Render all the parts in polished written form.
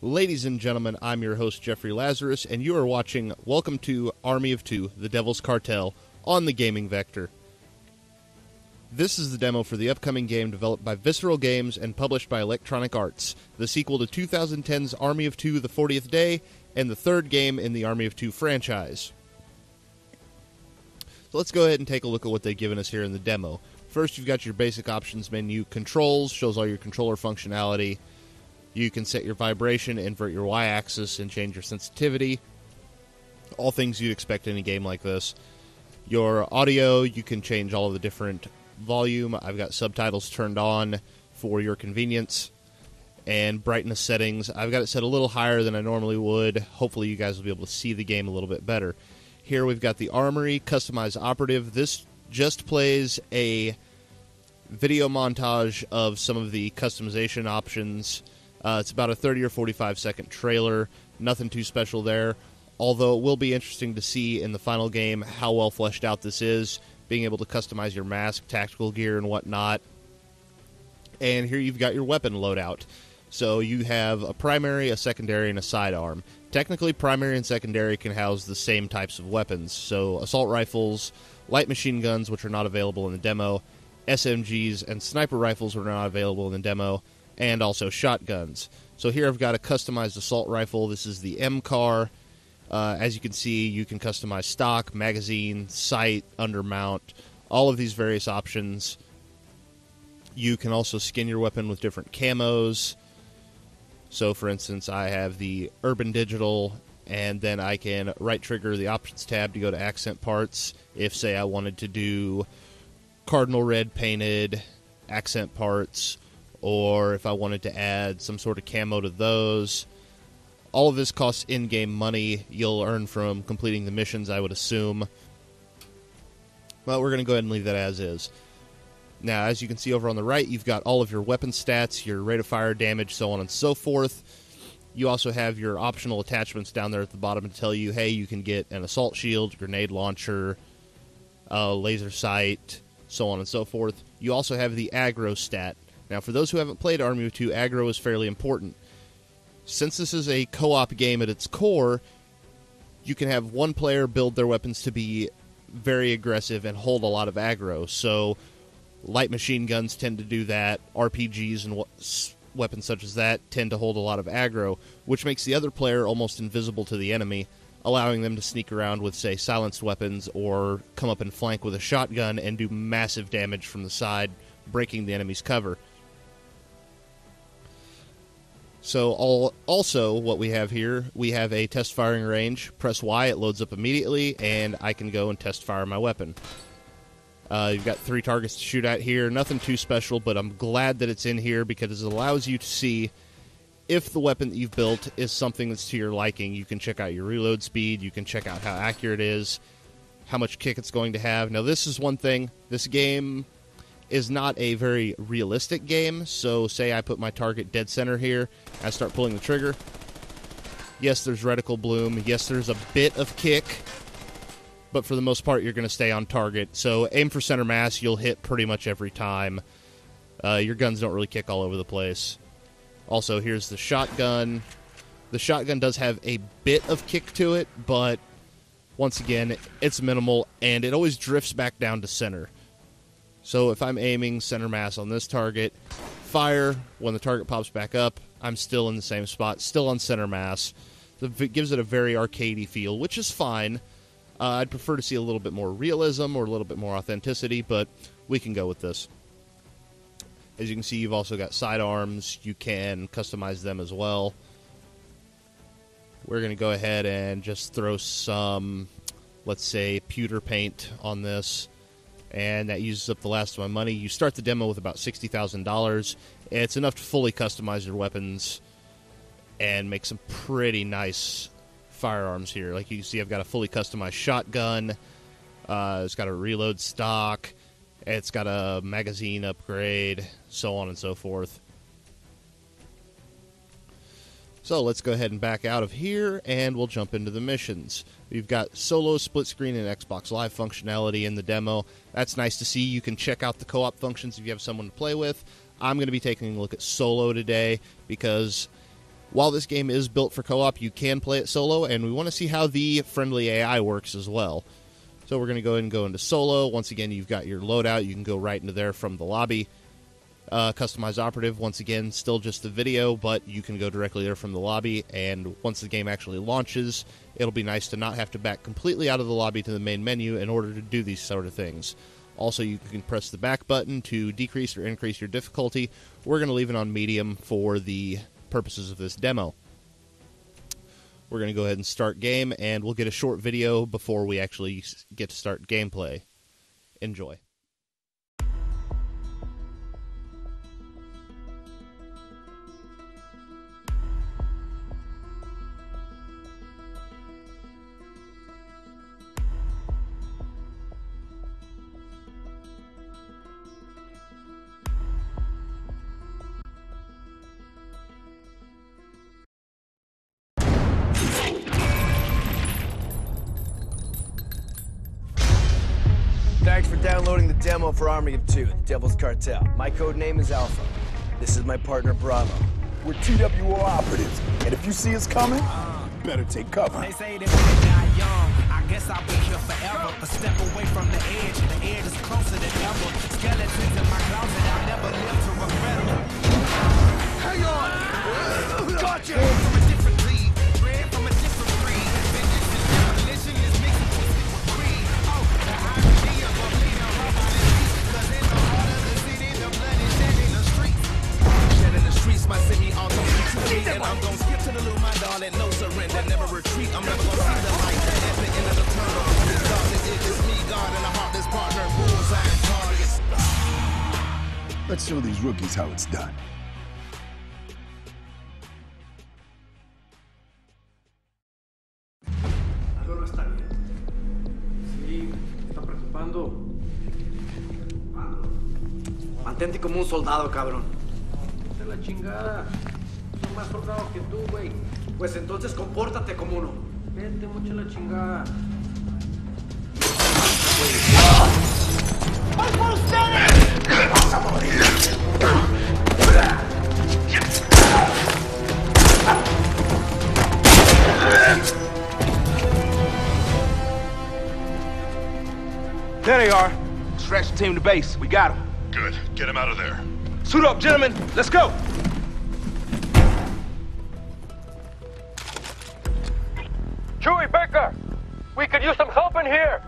Ladies and gentlemen, I'm your host, Jeffrey Lazarus, and you are watching Welcome to Army of Two, The Devil's Cartel, on the Gaming Vector. This is the demo for the upcoming game developed by Visceral Games and published by Electronic Arts, the sequel to 2010's Army of Two, The 40th Day, and the third game in the Army of Two franchise. So let's go ahead and take a look at what they've given us here in the demo. First, you've got your basic options menu. Controls shows all your controller functionality. You can set your vibration, invert your Y-axis, and change your sensitivity. All things you'd expect in a game like this. Your audio, you can change all of the different volume. I've got subtitles turned on for your convenience. And brightness settings, I've got it set a little higher than I normally would. Hopefully you guys will be able to see the game a little bit better. Here we've got the Armory, Customize Operative. This just plays a video montage of some of the customization options. It's about a 30 or 45 second trailer. Nothing too special there. Although it will be interesting to see in the final game how well fleshed out this is. Being able to customize your mask, tactical gear, and whatnot. And here you've got your weapon loadout. So you have a primary, a secondary, and a sidearm. Technically, primary and secondary can house the same types of weapons. So assault rifles, light machine guns, which are not available in the demo, SMGs, and sniper rifles were not available in the demo, and also shotguns. So here I've got a customized assault rifle. This is the M-Car. As you can see, you can customize stock, magazine, sight, undermount, all of these various options. You can also skin your weapon with different camos. So for instance, I have the Urban Digital, and then I can right-trigger the Options tab to go to accent parts. If, say, I wanted to do Cardinal Red painted accent parts, or if I wanted to add some sort of camo to those. All of this costs in-game money you'll earn from completing the missions, I would assume. But we're going to go ahead and leave that as is. Now, as you can see over on the right, you've got all of your weapon stats, your rate of fire damage, so on and so forth. You also have your optional attachments down there at the bottom to tell you, hey, you can get an assault shield, grenade launcher, laser sight, so on and so forth. You also have the aggro stat. Now, for those who haven't played Army of Two, aggro is fairly important. Since this is a co-op game at its core, you can have one player build their weapons to be very aggressive and hold a lot of aggro. So, light machine guns tend to do that. RPGs and weapons such as that tend to hold a lot of aggro, which makes the other player almost invisible to the enemy, allowing them to sneak around with, say, silenced weapons or come up and flank with a shotgun and do massive damage from the side, breaking the enemy's cover. So also what we have here, we have a test firing range. Press Y, it loads up immediately, and I can go and test fire my weapon. You've got 3 targets to shoot at here. Nothing too special, but I'm glad that it's in here because it allows you to see if the weapon that you've built is something that's to your liking. You can check out your reload speed. You can check out how accurate it is, how much kick it's going to have. Now, this is one thing. This game is not a very realistic game, so say I put my target dead center here, I start pulling the trigger. Yes, there's reticle bloom. Yes, there's a bit of kick, but for the most part, you're going to stay on target. So aim for center mass, you'll hit pretty much every time. Your guns don't really kick all over the place. Also, here's the shotgun. The shotgun does have a bit of kick to it, but once again, it's minimal, and it always drifts back down to center. So if I'm aiming center mass on this target, fire, when the target pops back up, I'm still in the same spot, still on center mass. So it gives it a very arcadey feel, which is fine. I'd prefer to see a little bit more realism or a little bit more authenticity, but we can go with this. As you can see, you've also got sidearms. You can customize them as well. We're going to go ahead and just throw some, let's say, pewter paint on this. And that uses up the last of my money. You start the demo with about $60,000. It's enough to fully customize your weapons and make some pretty nice firearms here. Like you can see, I've got a fully customized shotgun. It's got a reload stock. It's got a magazine upgrade, so on and so forth. So let's go ahead and back out of here, and we'll jump into the missions. We've got solo, split screen, and Xbox Live functionality in the demo. That's nice to see. You can check out the co-op functions if you have someone to play with. I'm going to be taking a look at solo today because While this game is built for co-op, you can play it solo, and we want to see how the friendly AI works as well. So we're going to go ahead and go into solo. Once again, you've got your loadout. You can go right into there from the lobby. Customize operative, once again, still just the video, but you can go directly there from the lobby, and once the game actually launches, it'll be nice to not have to back completely out of the lobby to the main menu in order to do these sort of things. Also, you can press the back button to decrease or increase your difficulty. We're going to leave it on medium for the purposes of this demo. We're going to go ahead and start game, and we'll get a short video before we actually get to start gameplay. Enjoy. Thanks for downloading the demo for Army of Two, the Devil's Cartel. My code name is Alpha. This is my partner, Bravo. We're TWO operatives, and if you see us coming, better take cover. They say that we die young. I guess I'll be here forever. A step away from the edge is closer than ever. Skeletons in my closet, I'll never live to regret them. Hang on! Gotcha! From a different league, bred from a different breed. Vengeance and demolition is mixed with greed. Oh, the irony of a bleeding robot is deep. 'Cause in the heart of the city, the blood is shed in the streets. Shed in the streets, my city all the way to me. And I'm gon' skip to the loo, my darling, no surrender, never retreat. I'm never gonna see the light at the end of the tunnel. It's darkness, it is me, God, and a heartless partner. Bullseye targets. Let's show these rookies how it's done. Algo no está bien. Sí, me está preocupando. Mantente como un soldado, cabrón. De la chingada. Soy más soldado que tú, güey. Pues entonces compórtate como uno. Vete mucho a la chingada. ¡Vas por ustedes! ¡Vas a morir! There they are. Stretch the team to base. We got them. Good. Get him out of there. Suit up, gentlemen. Let's go. Chewie, Baker! We could use some help in here!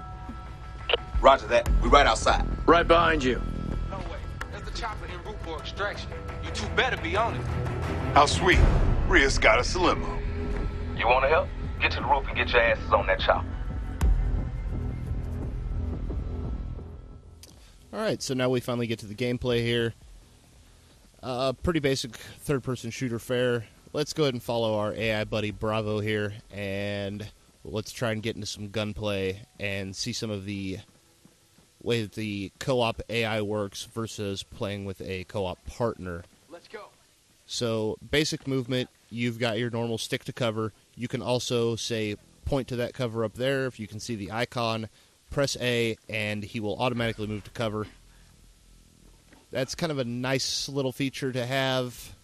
Roger that. We right outside. Right behind you. No way. That's the chopper en route for extraction. You two better be on it. How sweet. Ria's got us a limo. You wanna help? Get to the roof and get your asses on that chopper. Alright, so now we finally get to the gameplay here. Pretty basic third-person shooter fare. Let's go ahead and follow our AI buddy Bravo here, and let's try and get into some gunplay and see some of the way that the co-op AI works versus playing with a co-op partner. Let's go. So, basic movement, you've got your normal stick to cover. You can also, say, point to that cover up there. If you can see the icon, press A, and he will automatically move to cover. That's kind of a nice little feature to have,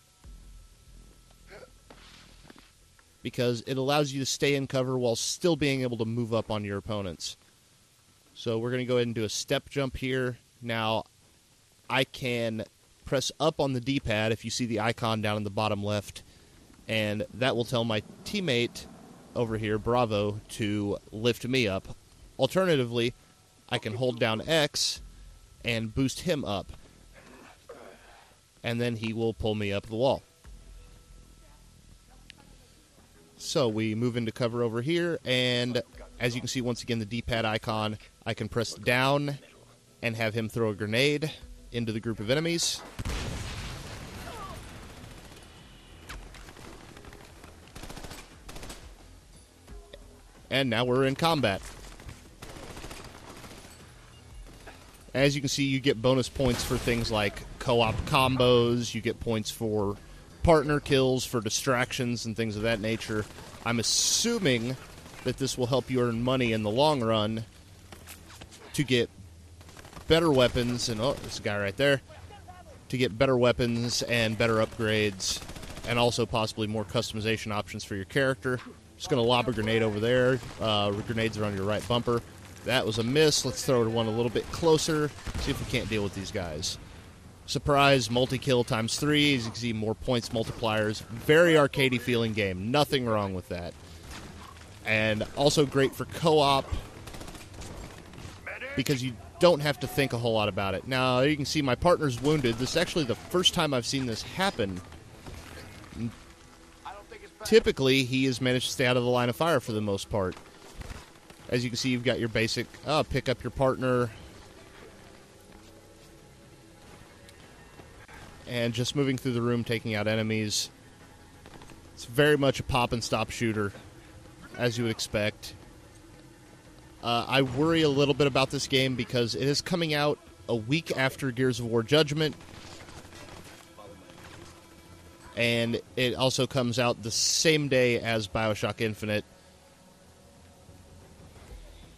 because it allows you to stay in cover while still being able to move up on your opponents. So we're going to go ahead and do a step jump here. Now, I can press up on the D-pad if you see the icon down in the bottom left, and that will tell my teammate over here, Bravo, to lift me up. Alternatively, I can hold down X and boost him up, and then he will pull me up the wall. So we move into cover over here, and as you can see, once again, the D-pad icon, I can press down and have him throw a grenade into the group of enemies. And now we're in combat. As you can see, you get bonus points for things like co-op combos, you get points for partner kills, for distractions, and things of that nature. I'm assuming that this will help you earn money in the long run to get better weapons, and oh, there's a guy right there, to get better weapons and better upgrades and also possibly more customization options for your character. Just going to lob a grenade over there. Grenades are on your right bumper. That was a miss. Let's throw one a little bit closer. See if we can't deal with these guys. Surprise, multi-kill times 3. As you can see, more points multipliers. Very arcadey feeling game. Nothing wrong with that. And also great for co-op because you don't have to think a whole lot about it. Now, you can see my partner's wounded. This is actually the first time I've seen this happen. Typically, he has managed to stay out of the line of fire for the most part. As you can see, you've got your basic pick up your partner. And just moving through the room, taking out enemies. It's very much a pop and stop shooter, as you would expect. I worry a little bit about this game because it is coming out a week after Gears of War Judgment. And it also comes out the same day as BioShock Infinite.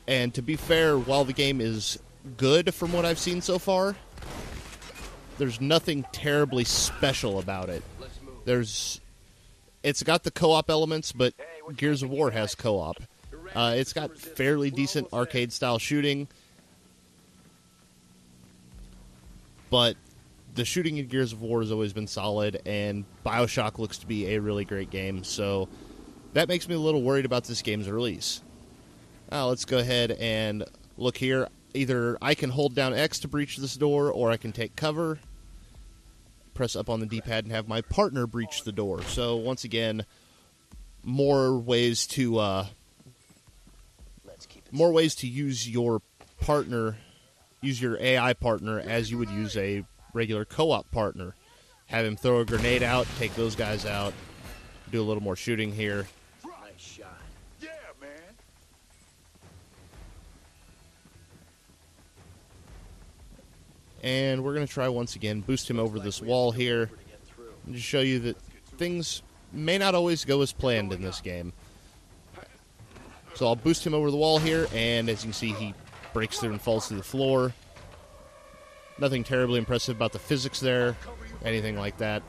And to be fair, while the game is good from what I've seen so far, there's nothing terribly special about it. It's got the co-op elements, but Gears of War has co-op. It's got fairly decent arcade-style shooting, but the shooting in Gears of War has always been solid, and BioShock looks to be a really great game, so that makes me a little worried about this game's release. Let's go ahead and look here. Either I can hold down X to breach this door, or I can take cover, press up on the D-pad, and have my partner breach the door. So, once again, more ways to use your partner, use your AI partner as you would use a regular co-op partner. Have him throw a grenade out, take those guys out, do a little more shooting here. Nice shot. Yeah, man. And we're going to try once again, boost him over this wall here, and just show you that things may not always go as planned in this game. So I'll boost him over the wall here, and as you can see, he breaks through and falls through the floor. Nothing terribly impressive about the physics there, anything like that.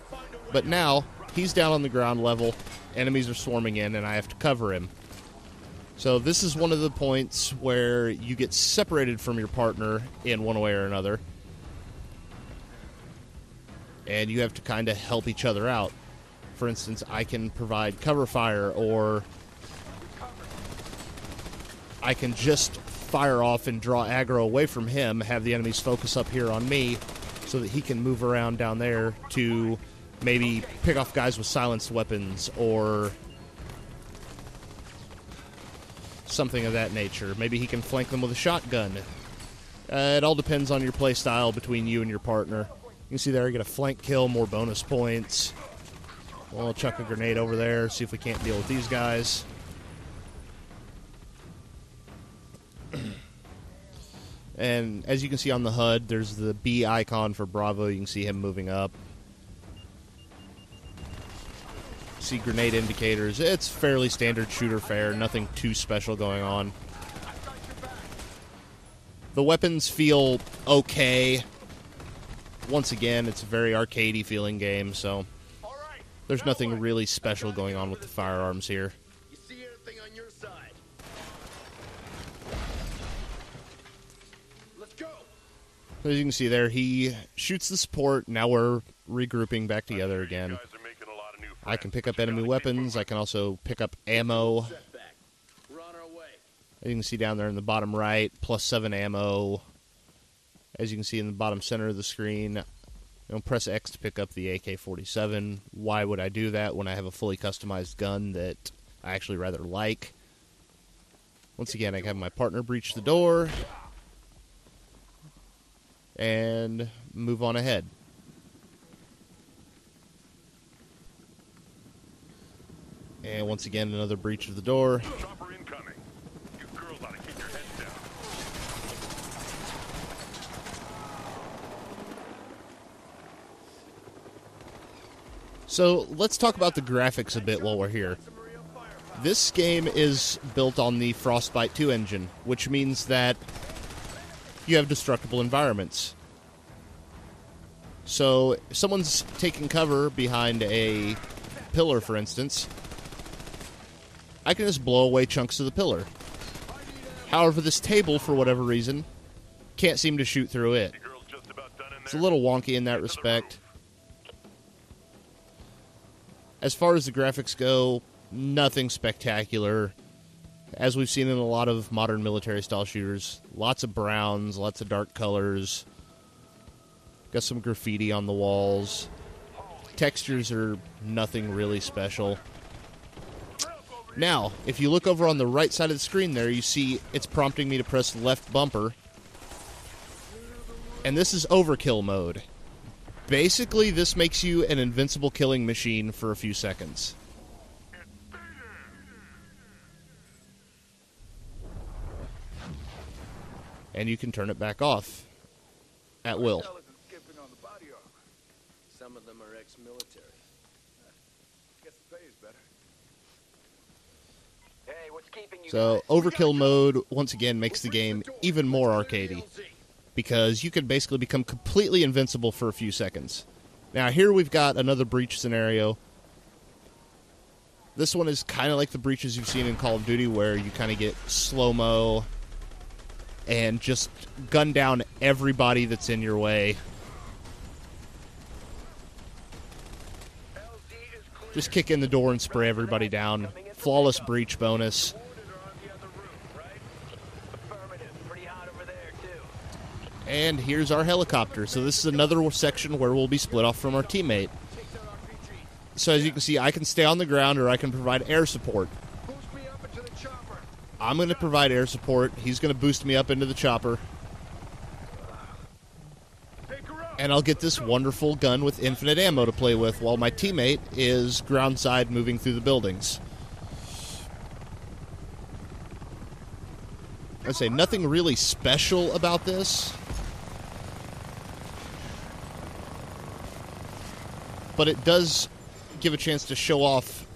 But now, he's down on the ground level, enemies are swarming in, and I have to cover him. So this is one of the points where you get separated from your partner in one way or another. And you have to kind of help each other out. For instance, I can provide cover fire, or I can just fire off and draw aggro away from him, have the enemies focus up here on me, so that he can move around down there to maybe pick off guys with silenced weapons, or something of that nature. Maybe he can flank them with a shotgun. It all depends on your play style between you and your partner. You can see there I get a flank kill, more bonus points. We'll chuck a grenade over there, see if we can't deal with these guys. And as you can see on the HUD, there's the B icon for Bravo. You can see him moving up. See grenade indicators. It's fairly standard shooter fare. Nothing too special going on. The weapons feel okay. Once again, it's a very arcadey feeling game, so there's nothing really special going on with the firearms here. You see anything on your side? Let's go. As you can see there, he shoots the support. Now we're regrouping back together again. I can pick up enemy weapons. I can also pick up ammo. As you can see down there in the bottom right, +7 ammo. As you can see in the bottom center of the screen, press X to pick up the AK-47. Why would I do that when I have a fully customized gun that I actually rather like? Once again, I have my partner breach the door and move on ahead. And once again, another breach of the door. Chopper incoming. You girls ought to keep your heads down. So let's talk about the graphics a bit while we're here. This game is built on the Frostbite 2 engine, which means that you have destructible environments. So if someone's taking cover behind a pillar, for instance, I can just blow away chunks of the pillar. However, this table, for whatever reason, can't seem to shoot through it. It's a little wonky in that respect. As far as the graphics go, nothing spectacular. As we've seen in a lot of modern military-style shooters, lots of browns, lots of dark colors. Got some graffiti on the walls. Textures are nothing really special. Now, if you look over on the right side of the screen there, you see it's prompting me to press left bumper. And this is overkill mode. Basically, this makes you an invincible killing machine for a few seconds. And you can turn it back off at will. Some of them are ex-military. Guess the pay is better. Hey, what's keeping you So, overkill mode, once again, makes the game even more arcadey, because you can basically become completely invincible for a few seconds. Now, here we've got another breach scenario. This one is kind of like the breaches you've seen in Call of Duty, where you kind of get slow-mo and just gun down everybody that's in your way. Just kick in the door and spray everybody down. Flawless breach bonus. And here's our helicopter. So this is another section where we'll be split off from our teammate. So as you can see, I can stay on the ground or I can provide air support. I'm going to provide air support. He's going to boost me up into the chopper. And I'll get this wonderful gun with infinite ammo to play with while my teammate is groundside moving through the buildings. I say nothing really special about this, but it does give a chance to show off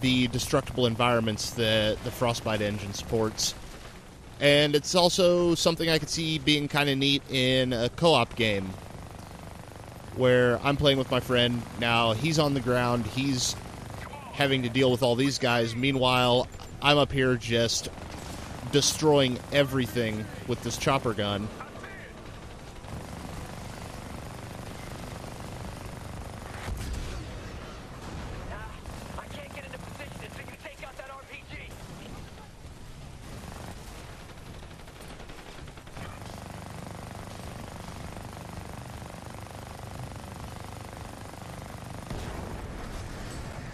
the destructible environments that the Frostbite engine supports. And it's also something I could see being kind of neat in a co-op game, where I'm playing with my friend. Now, he's on the ground, he's having to deal with all these guys. Meanwhile, I'm up here just destroying everything with this chopper gun.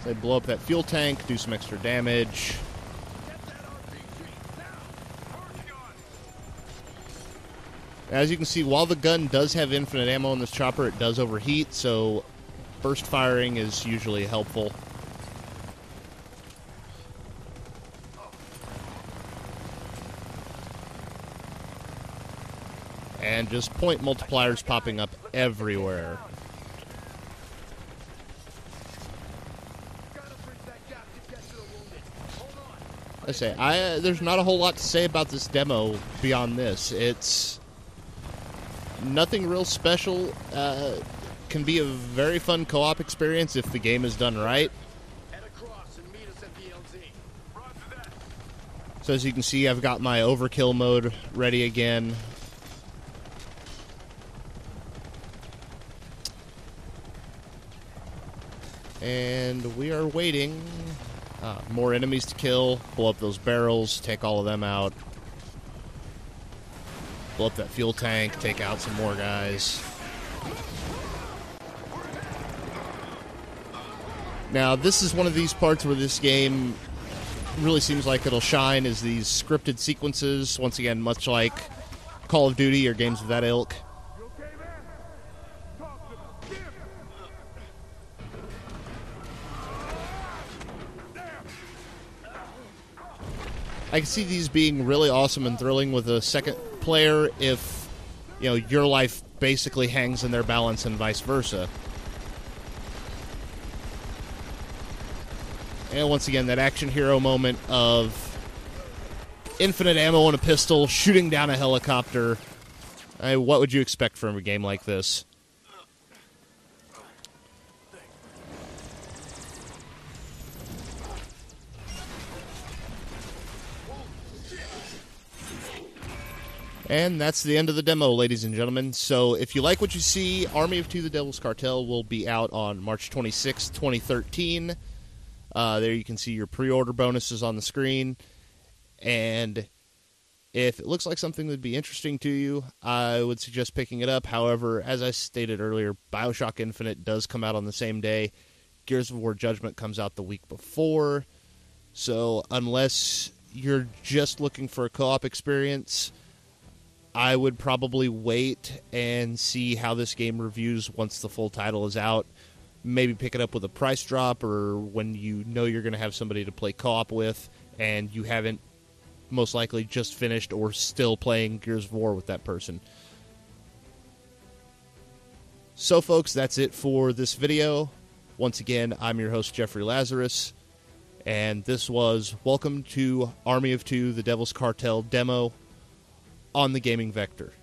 They blow up that fuel tank, do some extra damage. As you can see, while the gun does have infinite ammo in this chopper, it does overheat, so burst firing is usually helpful. And just point multipliers popping up everywhere. I say, there's not a whole lot to say about this demo beyond this. It's nothing real special. Can be a very fun co-op experience if the game is done right. So as you can see, I've got my overkill mode ready again. And we are waiting. More enemies to kill. Blow up those barrels. Take all of them out. Blow up that fuel tank. Take out some more guys. Now, this is one of these parts where this game really seems like it'll shine, is these scripted sequences. Once again, much like Call of Duty or games of that ilk. I can see these being really awesome and thrilling with a second player if, you know, your life basically hangs in their balance and vice versa. And once again, that action hero moment of infinite ammo and a pistol shooting down a helicopter. What would you expect from a game like this? And that's the end of the demo, ladies and gentlemen. So if you like what you see, Army of Two, The Devil's Cartel will be out on March 26, 2013. There you can see your pre-order bonuses on the screen. And if it looks like something that would be interesting to you, I would suggest picking it up. However, as I stated earlier, BioShock Infinite does come out on the same day. Gears of War Judgment comes out the week before. So unless you're just looking for a co-op experience, I would probably wait and see how this game reviews once the full title is out. Maybe pick it up with a price drop, or when you know you're going to have somebody to play co-op with and you haven't most likely just finished or still playing Gears of War with that person. So folks, that's it for this video. Once again, I'm your host, Jeffrey Lazarus, and this was Welcome to Army of Two, The Devil's Cartel demo on the Gaming Vector.